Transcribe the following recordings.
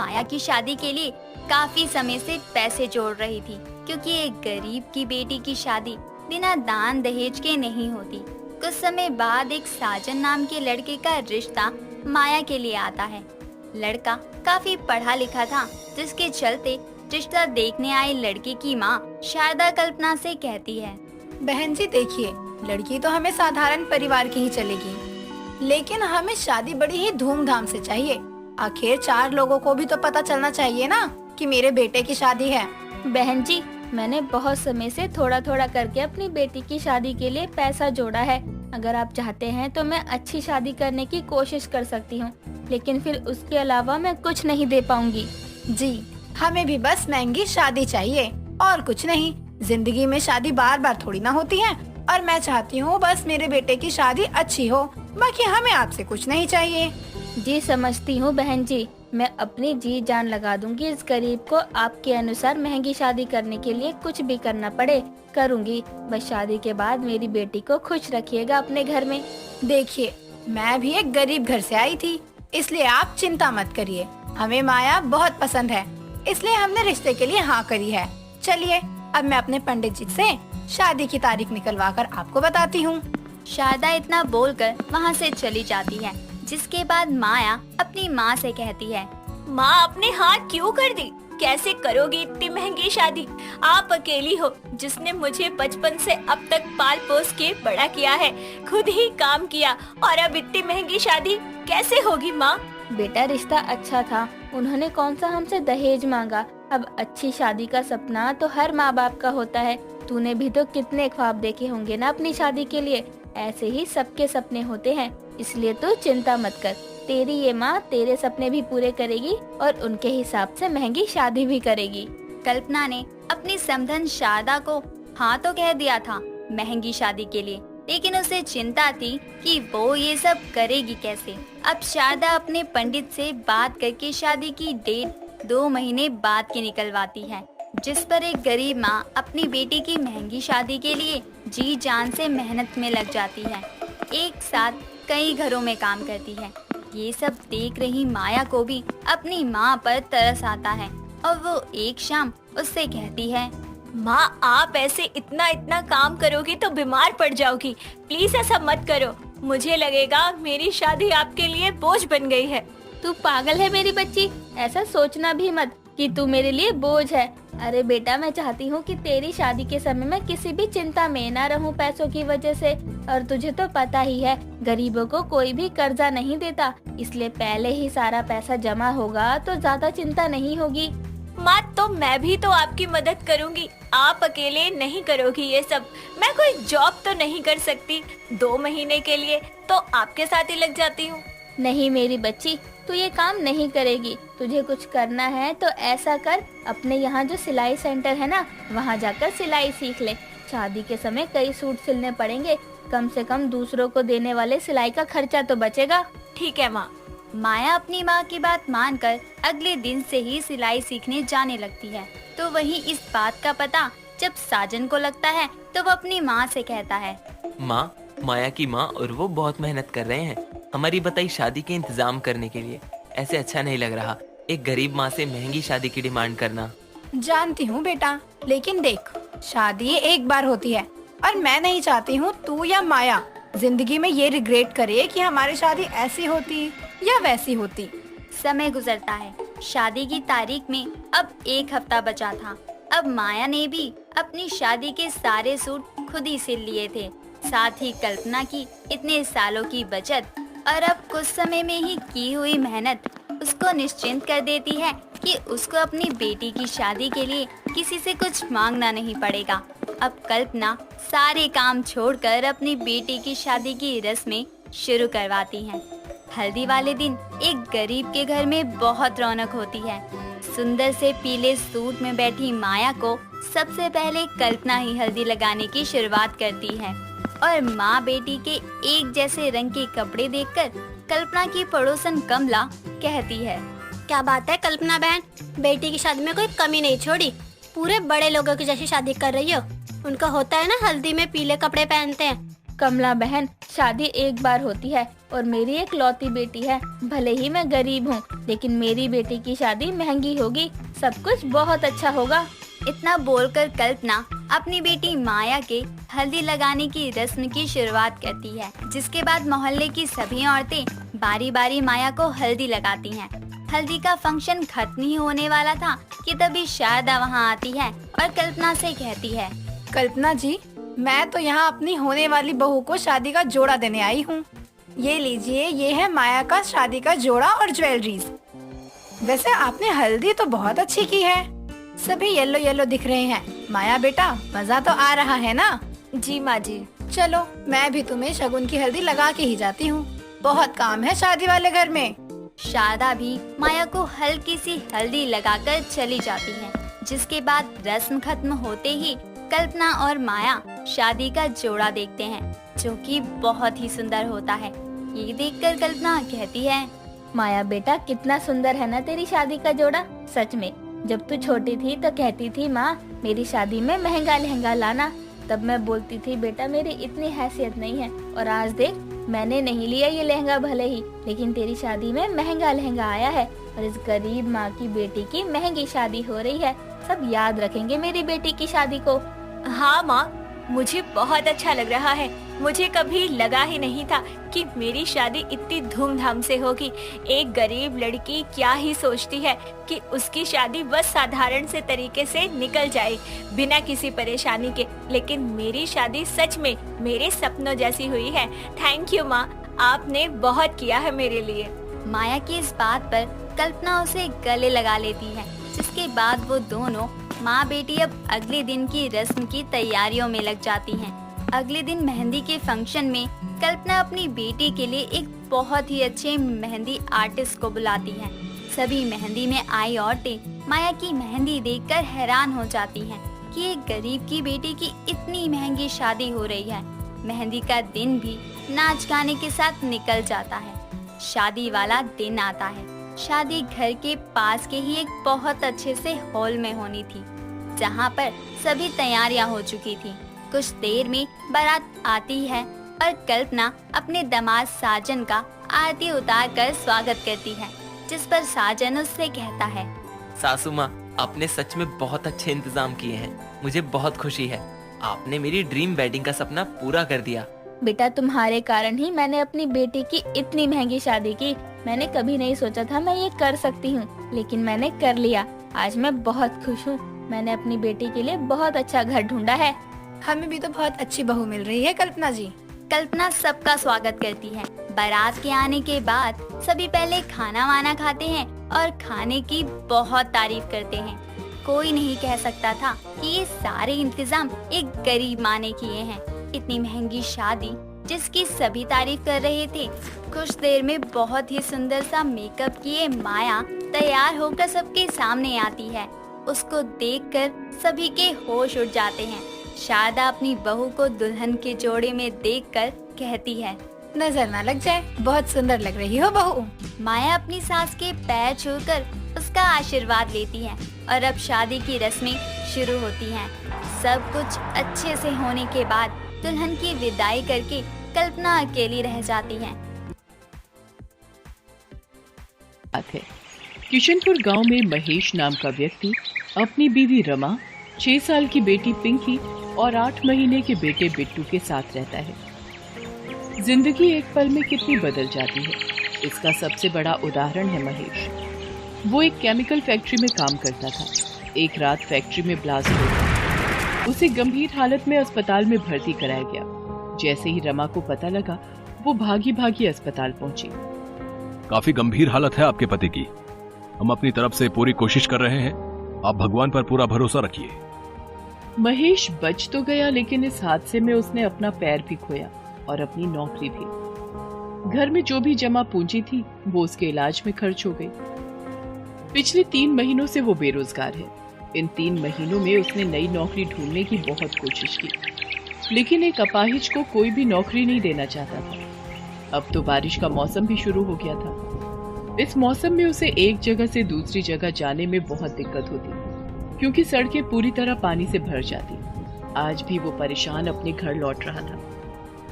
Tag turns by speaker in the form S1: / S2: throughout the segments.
S1: माया की शादी के लिए काफी समय से पैसे जोड़ रही थी, क्योंकि एक गरीब की बेटी की शादी बिना दान दहेज के नहीं होती। कुछ समय बाद एक साजन नाम के लड़के का रिश्ता माया के लिए आता है। लड़का काफी पढ़ा लिखा था, जिसके चलते रिश्ता देखने आए लड़के की माँ शारदा कल्पना से कहती है,
S2: बहन जी देखिए, लड़की तो हमें साधारण परिवार की ही चलेगी, लेकिन हमें शादी बड़ी ही धूमधाम से चाहिए। आखिर 4 लोगों को भी तो पता चलना चाहिए ना कि मेरे बेटे की शादी है।
S3: बहन जी, मैंने बहुत समय से थोड़ा थोड़ा करके अपनी बेटी की शादी के लिए पैसा जोड़ा है। अगर आप चाहते हैं तो मैं अच्छी शादी करने की कोशिश कर सकती हूँ, लेकिन फिर उसके अलावा मैं कुछ नहीं दे पाऊंगी।
S2: जी, हमें भी बस महंगी शादी चाहिए और कुछ नहीं। जिंदगी में शादी बार बार थोड़ी ना होती है, और मैं चाहती हूँ बस मेरे बेटे की शादी अच्छी हो, बाकी हमें आपसे कुछ नहीं चाहिए।
S3: जी समझती हूँ बहन जी, मैं अपनी जी जान लगा दूंगी इस गरीब को आपके अनुसार महंगी शादी करने के लिए कुछ भी करना पड़े करूंगी। बस शादी के बाद मेरी बेटी को खुश रखिएगा अपने घर में।
S2: देखिए, मैं भी एक गरीब घर से आई थी, इसलिए आप चिंता मत करिए। हमें माया बहुत पसंद है, इसलिए हमने रिश्ते के लिए हाँ करी है। चलिए, अब मैं अपने पंडित जी से शादी की तारीख निकलवा कर आपको बताती हूँ।
S1: शारदा इतना बोलकर वहाँ से चली जाती है, जिसके बाद माया अपनी माँ से कहती है,
S4: माँ अपने हाथ क्यों कर दी? कैसे करोगी इतनी महंगी शादी? आप अकेली हो जिसने मुझे बचपन से अब तक पाल पोस के बड़ा किया है, खुद ही काम किया, और अब इतनी महंगी शादी कैसे होगी माँ?
S3: बेटा, रिश्ता अच्छा था, उन्होंने कौन सा हमसे दहेज मांगा। अब अच्छी शादी का सपना तो हर माँ बाप का होता है। तूने भी तो कितने ख्वाब देखे होंगे ना अपनी शादी के लिए। ऐसे ही सबके सपने होते हैं, इसलिए तू चिंता मत कर। तेरी ये माँ तेरे सपने भी पूरे करेगी और उनके हिसाब से महंगी शादी भी करेगी।
S1: कल्पना ने अपनी समधन शारदा को हाँ तो कह दिया था महंगी शादी के लिए, लेकिन उसे चिंता थी कि वो ये सब करेगी कैसे। अब शारदा अपने पंडित से बात करके शादी की डेट 2 महीने बाद की निकलवाती है, जिस पर एक गरीब माँ अपनी बेटी की महंगी शादी के लिए जी जान से मेहनत में लग जाती है। एक साथ कई घरों में काम करती है। ये सब देख रही माया को भी अपनी माँ पर तरस आता है और वो एक शाम उससे कहती है,
S4: माँ आप ऐसे इतना इतना काम करोगी तो बीमार पड़ जाओगी। प्लीज ऐसा मत करो, मुझे लगेगा मेरी शादी आपके लिए बोझ बन गई है।
S3: तू पागल है मेरी बच्ची, ऐसा सोचना भी मत कि तू मेरे लिए बोझ है। अरे बेटा, मैं चाहती हूँ कि तेरी शादी के समय मैं किसी भी चिंता में ना रहूँ पैसों की वजह से। और तुझे तो पता ही है, गरीबों को कोई भी कर्जा नहीं देता, इसलिए पहले ही सारा पैसा जमा होगा तो ज्यादा चिंता नहीं होगी।
S4: माँ तो मैं भी तो आपकी मदद करूँगी, आप अकेले नहीं करोगी ये सब। मैं कोई जॉब तो नहीं कर सकती, 2 महीने के लिए तो आपके साथ ही लग जाती हूँ।
S3: नहीं मेरी बच्ची, तू ये काम नहीं करेगी। तुझे कुछ करना है तो ऐसा कर, अपने यहाँ जो सिलाई सेंटर है ना, वहाँ जाकर सिलाई सीख ले। शादी के समय कई सूट सिलने पड़ेंगे, कम से कम दूसरों को देने वाले सिलाई का खर्चा तो बचेगा।
S4: ठीक है माँ।
S1: माया अपनी माँ की बात मानकर अगले दिन से ही सिलाई सीखने जाने लगती है। तो वहीं इस बात का पता जब साजन को लगता है तो वो अपनी माँ से कहता है,
S5: माँ, माया की माँ और वो बहुत मेहनत कर रहे हैं हमारी बताई शादी के इंतजाम करने के लिए। ऐसे अच्छा नहीं लग रहा एक गरीब माँ से महंगी शादी की डिमांड करना।
S2: जानती हूँ बेटा, लेकिन देख, शादी एक बार होती है और मैं नहीं चाहती हूँ तू या माया जिंदगी में ये रिग्रेट करे कि हमारी शादी ऐसी होती या वैसी होती।
S1: समय गुजरता है। शादी की तारीख में अब 1 हफ्ता बचा था। अब माया ने भी अपनी शादी के सारे सूट खुद ही सिल लिए थे, साथ ही कल्पना की इतने सालों की बचत और अब कुछ समय में ही की हुई मेहनत उसको निश्चिंत कर देती है कि उसको अपनी बेटी की शादी के लिए किसी से कुछ मांगना नहीं पड़ेगा। अब कल्पना सारे काम छोड़कर अपनी बेटी की शादी की रस्में शुरू करवाती है। हल्दी वाले दिन एक गरीब के घर में बहुत रौनक होती है। सुंदर से पीले सूट में बैठी माया को सबसे पहले कल्पना ही हल्दी लगाने की शुरुआत करती है और माँ बेटी के एक जैसे रंग के कपड़े देखकर कल्पना की पड़ोसन कमला कहती है,
S6: क्या बात है कल्पना बहन, बेटी की शादी में कोई कमी नहीं छोड़ी, पूरे बड़े लोगों की जैसी शादी कर रही हो। उनका होता है ना, हल्दी में पीले कपड़े पहनते हैं।
S3: कमला बहन, शादी एक बार होती है और मेरी एक लौती बेटी है। भले ही मैं गरीब हूँ, लेकिन मेरी बेटी की शादी महंगी होगी, सब कुछ बहुत अच्छा होगा।
S1: इतना बोलकर कल्पना अपनी बेटी माया के हल्दी लगाने की रस्म की शुरुआत करती है, जिसके बाद मोहल्ले की सभी औरतें बारी बारी माया को हल्दी लगाती हैं। हल्दी का फंक्शन खत्म ही होने वाला था कि तभी शारदा वहां आती है और कल्पना से कहती है,
S2: कल्पना जी, मैं तो यहाँ अपनी होने वाली बहू को शादी का जोड़ा देने आई हूँ। ये लीजिए, ये है माया का शादी का जोड़ा और ज्वेलरीज। वैसे आपने हल्दी तो बहुत अच्छी की है, सभी येलो येलो दिख रहे हैं। माया बेटा, मजा तो आ रहा है ना?
S4: जी माँ जी।
S2: चलो, मैं भी तुम्हें शगुन की हल्दी लगा के ही जाती हूँ, बहुत काम है शादी वाले घर में।
S1: शारदा भी माया को हल्की सी हल्दी लगाकर चली जाती है, जिसके बाद रस्म खत्म होते ही कल्पना और माया शादी का जोड़ा देखते हैं, जो कि बहुत ही सुंदर होता है। ये देखकर कल्पना कहती है,
S3: माया बेटा, कितना सुंदर है ना तेरी शादी का जोड़ा। सच में, जब तू छोटी थी तो कहती थी, माँ मेरी शादी में महंगा लहंगा लाना। तब मैं बोलती थी, बेटा मेरी इतनी हैसियत नहीं है। और आज देख, मैंने नहीं लिया ये लहंगा भले ही, लेकिन तेरी शादी में महंगा लहंगा आया है और इस गरीब माँ की बेटी की महंगी शादी हो रही है। सब याद रखेंगे मेरी बेटी की शादी को।
S4: हाँ माँ, मुझे बहुत अच्छा लग रहा है। मुझे कभी लगा ही नहीं था कि मेरी शादी इतनी धूमधाम से होगी। एक गरीब लड़की क्या ही सोचती है कि उसकी शादी बस साधारण से तरीके से निकल जाए बिना किसी परेशानी के, लेकिन मेरी शादी सच में मेरे सपनों जैसी हुई है। थैंक यू माँ, आपने बहुत किया है मेरे लिए।
S1: माया की इस बात पर कल्पना उसे गले लगा लेती है, जिसके बाद वो दोनों माँ बेटी अब अगले दिन की रस्म की तैयारियों में लग जाती हैं। अगले दिन मेहंदी के फंक्शन में कल्पना अपनी बेटी के लिए एक बहुत ही अच्छे मेहंदी आर्टिस्ट को बुलाती है। सभी मेहंदी में आई औरतें माया की मेहंदी देखकर हैरान हो जाती हैं कि एक गरीब की बेटी की इतनी महंगी शादी हो रही है। मेहंदी का दिन भी नाच गाने के साथ निकल जाता है। शादी वाला दिन आता है। शादी घर के पास के ही एक बहुत अच्छे से हॉल में होनी थी, जहाँ पर सभी तैयारियां हो चुकी थी। कुछ देर में बारात आती है और कल्पना अपने दामाद साजन का आरती उतार कर स्वागत करती है, जिस पर साजन उससे कहता है,
S5: सासू माँ, आपने सच में बहुत अच्छे इंतजाम किए हैं। मुझे बहुत खुशी है। आपने मेरी ड्रीम वेडिंग का सपना पूरा कर दिया।
S3: बेटा, तुम्हारे कारण ही मैंने अपनी बेटी की इतनी महंगी शादी की। मैंने कभी नहीं सोचा था मैं ये कर सकती हूँ, लेकिन मैंने कर लिया। आज मैं बहुत खुश हूँ। मैंने अपनी बेटी के लिए बहुत अच्छा घर ढूंढा है।
S2: हमें भी तो बहुत अच्छी बहू मिल रही है कल्पना जी।
S1: कल्पना सबका स्वागत करती है। बारात के आने के बाद सभी पहले खाना वाना खाते हैं और खाने की बहुत तारीफ करते हैं। कोई नहीं कह सकता था कि ये सारे इंतजाम एक गरीब माँ ने किए हैं। इतनी महंगी शादी जिसकी सभी तारीफ कर रहे थे। कुछ देर में बहुत ही सुंदर सा मेकअप किए माया तैयार होकर सबके सामने आती है। उसको देखकर सभी के होश उड़ जाते हैं। शारदा अपनी बहू को दुल्हन के जोड़े में देखकर कहती है,
S2: नजर ना लग जाए, बहुत सुंदर लग रही हो बहू।
S1: माया अपनी सास के पैर छूकर उसका आशीर्वाद लेती है और अब शादी की रस्में शुरू होती हैं। सब कुछ अच्छे से होने के बाद दुल्हन की विदाई करके कल्पना अकेली रह जाती है।
S7: किशनपुर गांव में महेश नाम का व्यक्ति अपनी बीवी रमा, 6 साल की बेटी पिंकी और 8 महीने के बेटे बिट्टू के साथ रहता है। जिंदगी एक पल में कितनी बदल जाती है, इसका सबसे बड़ा उदाहरण है महेश। वो एक केमिकल फैक्ट्री में काम करता था। एक रात फैक्ट्री में ब्लास्ट हो गया। उसे गंभीर हालत में अस्पताल में भर्ती कराया गया। जैसे ही रमा को पता लगा, वो भागी भागी अस्पताल पहुंची।
S8: काफी गंभीर हालत है आपके पति की। हम अपनी तरफ से पूरी कोशिश कर रहे हैं, आप भगवान पर पूरा भरोसा रखिए।
S7: महेश बच तो गया, लेकिन इस हादसे में उसने अपना पैर भी खोया और अपनी नौकरी भी। घर में जो भी जमा पूंजी थी वो उसके इलाज में खर्च हो गई। पिछले 3 महीनों से वो बेरोजगार है। इन 3 महीनों में उसने नई नौकरी ढूंढने की बहुत कोशिश की, लेकिन एक अपाहिज को कोई भी नौकरी नहीं देना चाहता था। अब तो बारिश का मौसम भी शुरू हो गया था। इस मौसम में उसे एक जगह से दूसरी जगह जाने में बहुत दिक्कत होती, क्योंकि सड़कें पूरी तरह पानी से भर जाती। आज भी वो परेशान अपने घर लौट रहा था।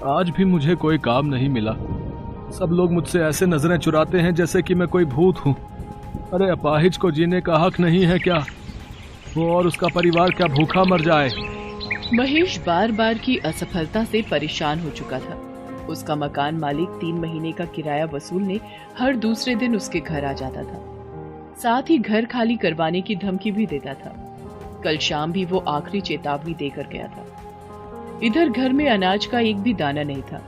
S8: आज भी मुझे कोई काम नहीं मिला। सब लोग मुझसे ऐसे नजरें चुराते हैं जैसे कि मैं कोई भूत हूँ। अरे अपाहिज को जीने का हक नहीं है क्या? वो और उसका परिवार क्या भूखा मर जाए?
S7: महेश बार बार की असफलता से परेशान हो चुका था। उसका मकान मालिक 3 महीने का किराया वसूलने हर दूसरे दिन उसके घर आ जाता था। साथ ही घर खाली करवाने की धमकी भी देता था। कल शाम भी वो आखिरी चेतावनी देकर गया था। इधर घर में अनाज का एक भी दाना नहीं था।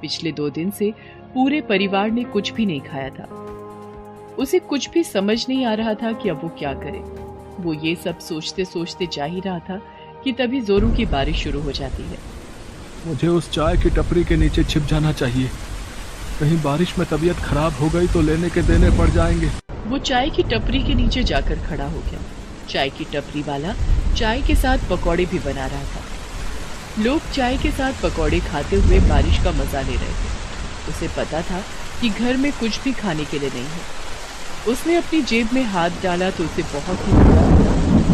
S7: पिछले 2 दिन से पूरे परिवार ने कुछ भी नहीं खाया था। उसे कुछ भी समझ नहीं आ रहा था कि अब वो क्या करे। वो ये सब सोचते सोचते जा ही रहा था कि तभी जोरों की बारिश शुरू हो जाती है।
S8: मुझे उस चाय की टपरी के नीचे छिप जाना चाहिए। कहीं बारिश में तबीयत खराब हो गई तो लेने के देने पड़ जाएंगे।
S7: वो चाय की टपरी के नीचे जाकर खड़ा हो गया। चाय की टपरी वाला चाय के साथ पकौड़े भी बना रहा था। लोग चाय के साथ पकौड़े खाते हुए बारिश का मजा ले रहे थे। उसे पता था कि घर में कुछ भी खाने के लिए नहीं है। उसने अपनी जेब में हाथ डाला तो उसे बहुत ही बड़ा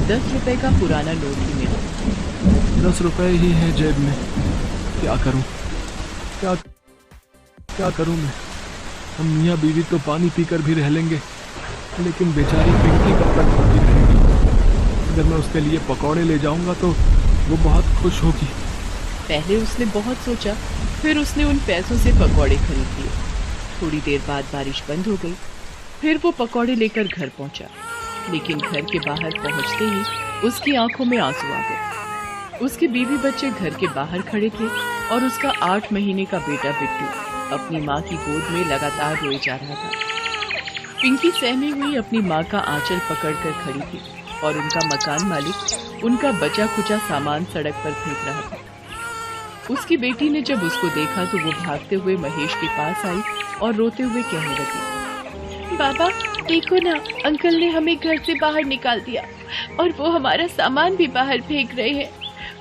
S7: 10 रुपए का पुराना नोट ही मिला।
S8: 10 रुपए ही है जेब में। क्या करूं? क्या करूं मैं? हम मियाँ बीवी तो पानी पीकर भी रह लेंगे, लेकिन बेचारी पिंकी कब तक भूखी रहेगी? अगर मैं उसके लिए पकौड़े ले जाऊंगा तो वो बहुत खुश होगी।
S7: पहले उसने बहुत सोचा, फिर उसने उन पैसों से पकौड़े खरीद लिए। थोड़ी देर बाद बारिश बंद हो गई। फिर वो पकौड़े लेकर घर पहुंचा, लेकिन घर के बाहर पहुंचते ही उसकी आंखों में आंसू आ गए। उसके बीवी बच्चे घर के बाहर खड़े थे और उसका 8 महीने का बेटा बिट्टू अपनी माँ की गोद में लगातार रोए जा रहा था। पिंकी सहमी हुई अपनी माँ का आंचल पकड़कर खड़ी थी और उनका मकान मालिक उनका बचा खुचा सामान सड़क पर फेंक रहा था। उसकी बेटी ने जब उसको देखा तो वो भागते हुए महेश के पास आई और रोते हुए कहने लगी, बाबा देखो ना, अंकल ने हमें घर से बाहर निकाल दिया और वो हमारा सामान भी बाहर फेंक रहे हैं।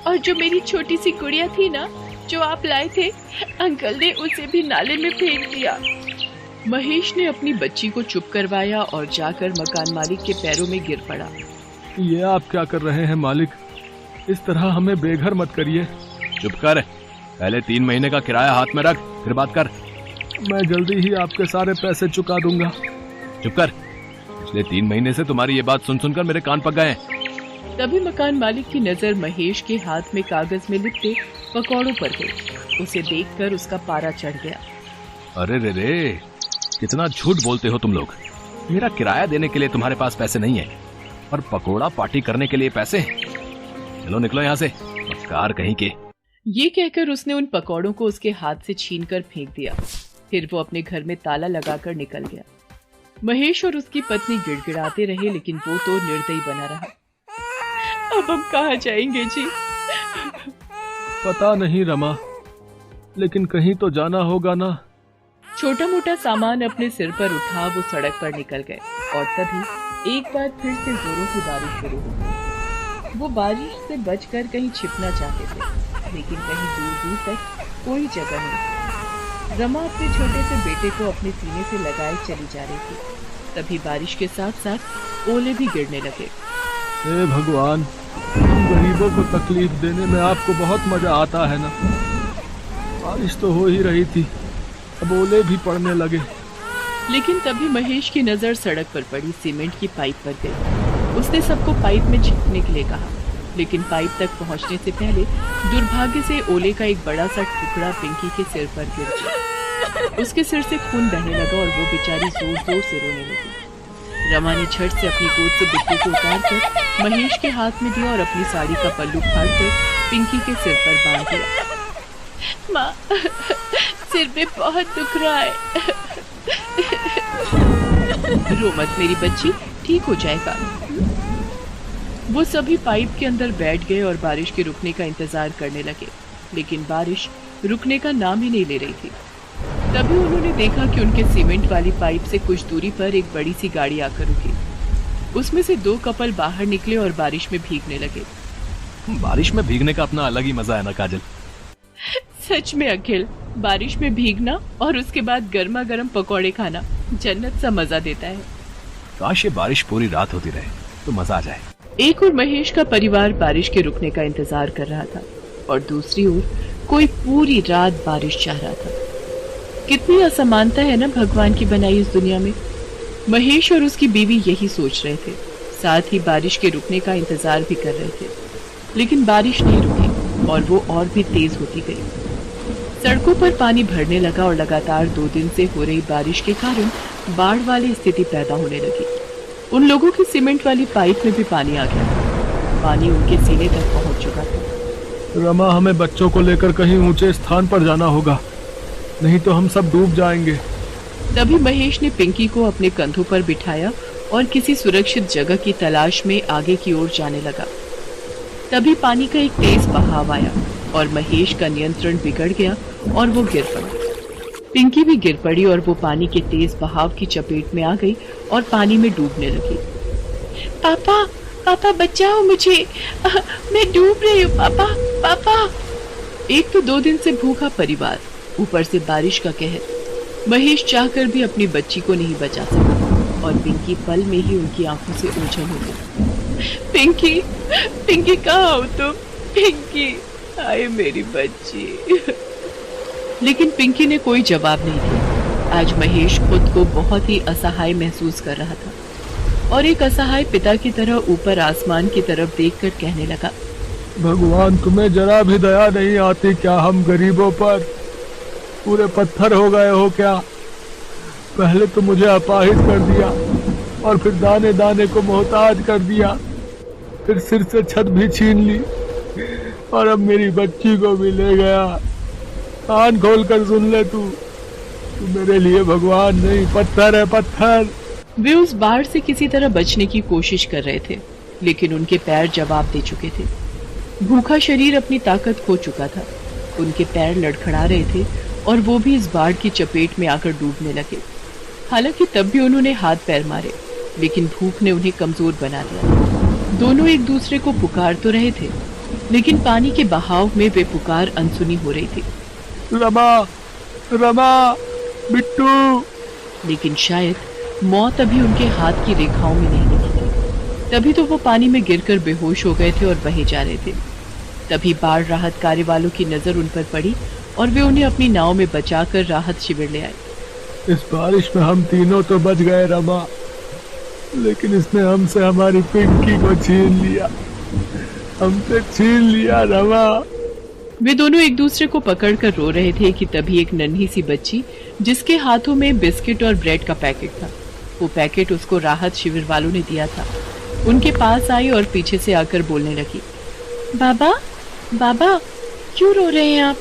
S7: और जो मेरी छोटी सी गुड़िया थी ना, जो आप लाए थे, अंकल ने उसे भी नाले में फेंक दिया। महेश ने अपनी बच्ची को चुप करवाया और जाकर मकान मालिक के पैरों में गिर पड़ा।
S8: ये आप क्या कर रहे हैं मालिक? इस तरह हमें बेघर मत करिए। चुप कर, पहले 3 महीने का किराया हाथ में रख, फिर बात कर।
S9: मैं जल्दी ही आपके सारे पैसे चुका दूंगा।
S8: चुप कर, पिछले 3 महीने से तुम्हारी ये बात सुन सुनकर मेरे कान पक गए हैं।
S7: तभी मकान मालिक की नजर महेश के हाथ में कागज में लिपटे पकौड़ों पर गई। उसे देखकर उसका पारा चढ़ गया।
S8: अरे रे रे, कितना झूठ बोलते हो तुम लोग। मेरा किराया देने के लिए तुम्हारे पास पैसे नहीं है और पकोड़ा पार्टी करने के लिए पैसे। चलो निकलो यहाँ से, मक्कार कहीं के।
S7: ये कहकर उसने उन पकौड़ों को उसके हाथ से छीनकर फेंक दिया। फिर वो अपने घर में ताला लगाकर निकल गया। महेश और उसकी पत्नी गिड़गिड़ाते रहे, लेकिन वो तो निर्दयी बना रहा। अब हम कहाँ जाएंगे जी?
S9: पता नहीं रमा, लेकिन कहीं तो जाना होगा ना।
S7: छोटा मोटा सामान अपने सिर पर उठा वो सड़क पर निकल गए और तभी एक बार फिर से जोरों की बारिश शुरू हो गई। वो बारिश से बचकर कहीं छिपना चाहते थे, लेकिन कहीं दूर दूर तक कोई जगह नहीं। रमा अपने छोटे से बेटे को अपने सीने से लगाए चली जा रही थी। तभी बारिश के साथ साथ ओले भी गिरने लगे।
S9: हे भगवान, हम गरीबों को तकलीफ देने में आपको बहुत मजा आता है ना। बारिश तो हो ही रही थी, अब ओले भी पड़ने लगे।
S7: लेकिन तभी महेश की नजर सड़क पर पड़ी सीमेंट की पाइप पर गई। उसने सबको पाइप में छिपने के लिए कहा, लेकिन पाइप तक पहुंचने से पहले दुर्भाग्य से ओले का एक बड़ा सा टुकड़ा पिंकी के सिर पर गिर गया। उसके सिर से खून बहने लगा और वो बेचारी जोर जोर से रोने लगी। रमा ने झट से अपनी गोद से बिट्टू को उतारकर महेश के हाथ में दिया और अपनी साड़ी का पल्लू फाड़कर पिंकी के सिर पर बांध दिया। माँ, सिर में बहुत दुख रहा है। रो मत मेरी बच्ची, ठीक हो जाएगा। वो सभी पाइप के अंदर बैठ गए और बारिश के रुकने का इंतजार करने लगे, लेकिन बारिश रुकने का नाम ही नहीं ले रही थी। तभी उन्होंने देखा कि उनके सीमेंट वाली पाइप से कुछ दूरी पर एक बड़ी सी गाड़ी आकर रुकी। उसमें से 2 कपल बाहर निकले और बारिश में भीगने लगे।
S8: बारिश में भीगने का अपना अलग ही मजा है ना काजल।
S7: सच में अखिल, बारिश में भीगना और उसके बाद गर्मा गर्म पकौड़े खाना जन्नत सा मजा देता है।
S8: काश ये बारिश पूरी रात होती रहे तो मजा आ जाए।
S7: एक और महेश का परिवार बारिश के रुकने का इंतजार कर रहा था और दूसरी ओर कोई पूरी रात बारिश चाह रहा था। कितनी असमानता है ना भगवान की बनाई इस दुनिया में। महेश और उसकी बीवी यही सोच रहे थे, साथ ही बारिश के रुकने का इंतजार भी कर रहे थे। लेकिन बारिश नहीं रुकी और वो और भी तेज होती गई। सड़कों पर पानी भरने लगा और लगातार 2 दिन से हो रही बारिश के कारण बाढ़ वाली स्थिति पैदा होने लगी। उन लोगों की सीमेंट वाली पाइप में भी पानी आ गया। पानी उनके सीने तक पहुंच चुका था।
S8: रमा, हमें बच्चों को लेकर कहीं ऊंचे स्थान पर जाना होगा, नहीं तो हम सब डूब जाएंगे।
S7: तभी महेश ने पिंकी को अपने कंधों पर बिठाया और किसी सुरक्षित जगह की तलाश में आगे की ओर जाने लगा। तभी पानी का एक तेज बहाव आया और महेश का नियंत्रण बिगड़ गया और वो गिर पड़ा। पिंकी भी गिर पड़ी और वो पानी के तेज बहाव की चपेट में आ गई और पानी में डूबने लगी। पापा, पापा बचाओ मुझे, मैं डूब रही हूँ पापा, पापा। एक तो 2 दिन से भूखा परिवार, ऊपर से बारिश का कहर। महेश चाहकर भी अपनी बच्ची को नहीं बचा सका और पिंकी पल में ही उनकी आंखों से ओझल हो गई। पिंकी, पिंकी कहाँ हो तुम? पिंकी, आए मेरी बच्ची। लेकिन पिंकी ने कोई जवाब नहीं दिया। आज महेश खुद को बहुत ही असहाय महसूस कर रहा था और एक असहाय पिता की तरह ऊपर आसमान की तरफ देखकर कहने लगा,
S8: भगवान, तुम्हें जरा भी दया नहीं आती क्या हम गरीबों पर? पूरे पत्थर हो गए हो क्या? पहले तो मुझे अपाहिज कर दिया और फिर दाने दाने को मोहताज कर दिया, फिर सिर से छत भी छीन ली और अब मेरी बच्ची को भी ले गया। कान खोल कर सुन ले तू मेरे लिए भगवान नहीं, पत्थर है पत्थर।
S7: वे उस बाढ़ से किसी तरह बचने की कोशिश कर रहे थे, लेकिन उनके पैर जवाब दे चुके थे। भूखा शरीर अपनी ताकत खो चुका था। उनके पैर लड़खड़ा रहे थे और वो भी इस बाढ़ की चपेट में आकर डूबने लगे। हालांकि तब भी उन्होंने हाथ पैर मारे, लेकिन भूख ने उन्हें कमजोर बना दिया। दोनों एक दूसरे को पुकार तो रहे थे, लेकिन पानी के बहाव में वे पुकार अनसुनी हो रही थी।
S8: रमा, रमा, बिट्टू।
S7: लेकिन शायद मौत अभी उनके हाथ की रेखाओं में नहीं दिखी थी। तभी तो वो पानी में गिरकर बेहोश हो गए थे और बहे जा रहे थे। तभी बाढ़ राहत कार्य वालों की नजर उन पर पड़ी और वे उन्हें अपनी नाव में बचाकर राहत शिविर ले आए।
S8: इस बारिश में हम तीनों तो बच गए रमा, लेकिन इसने हमसे हमारी पिंकी को छीन लिया, हमसे छीन लिया रमा।
S7: वे दोनों एक दूसरे को पकड़कर रो रहे थे कि तभी एक नन्ही सी बच्ची, जिसके हाथों में बिस्किट और ब्रेड का पैकेट था, वो पैकेट उसको राहत शिविर वालों ने दिया था, उनके पास आई और पीछे से आकर बोलने लगी, बाबा, बाबा क्यों रो रहे हैं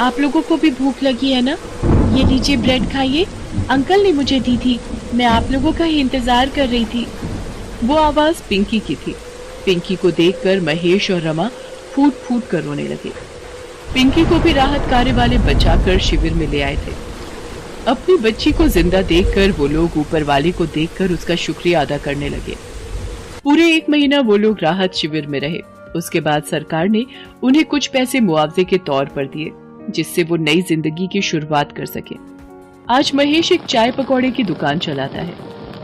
S7: आप लोगों को भी भूख लगी है ना? ये लीजिए ब्रेड खाइए, अंकल ने मुझे दी थी, मैं आप लोगों का ही इंतजार कर रही थी। वो आवाज पिंकी की थी। पिंकी को देखकर महेश और रमा फूट फूट कर रोने लगे। पिंकी को भी राहत कार्य वाले बचाकर शिविर में ले आए थे। अपनी बच्ची को जिंदा देखकर वो लोग ऊपर वाले को देखकर उसका शुक्रिया अदा करने लगे। पूरे 1 महीना वो लोग राहत शिविर में रहे। उसके बाद सरकार ने उन्हें कुछ पैसे मुआवजे के तौर पर दिए, जिससे वो नई जिंदगी की शुरुआत कर सके। आज महेश एक चाय पकौड़े की दुकान चलाता है।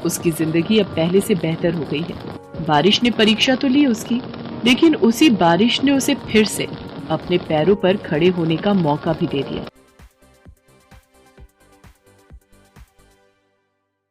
S7: उसकी जिंदगी अब पहले से बेहतर हो गई है। बारिश ने परीक्षा तो ली उसकी, लेकिन उसी बारिश ने उसे फिर से अपने पैरों पर खड़े होने का मौका भी दे दिया।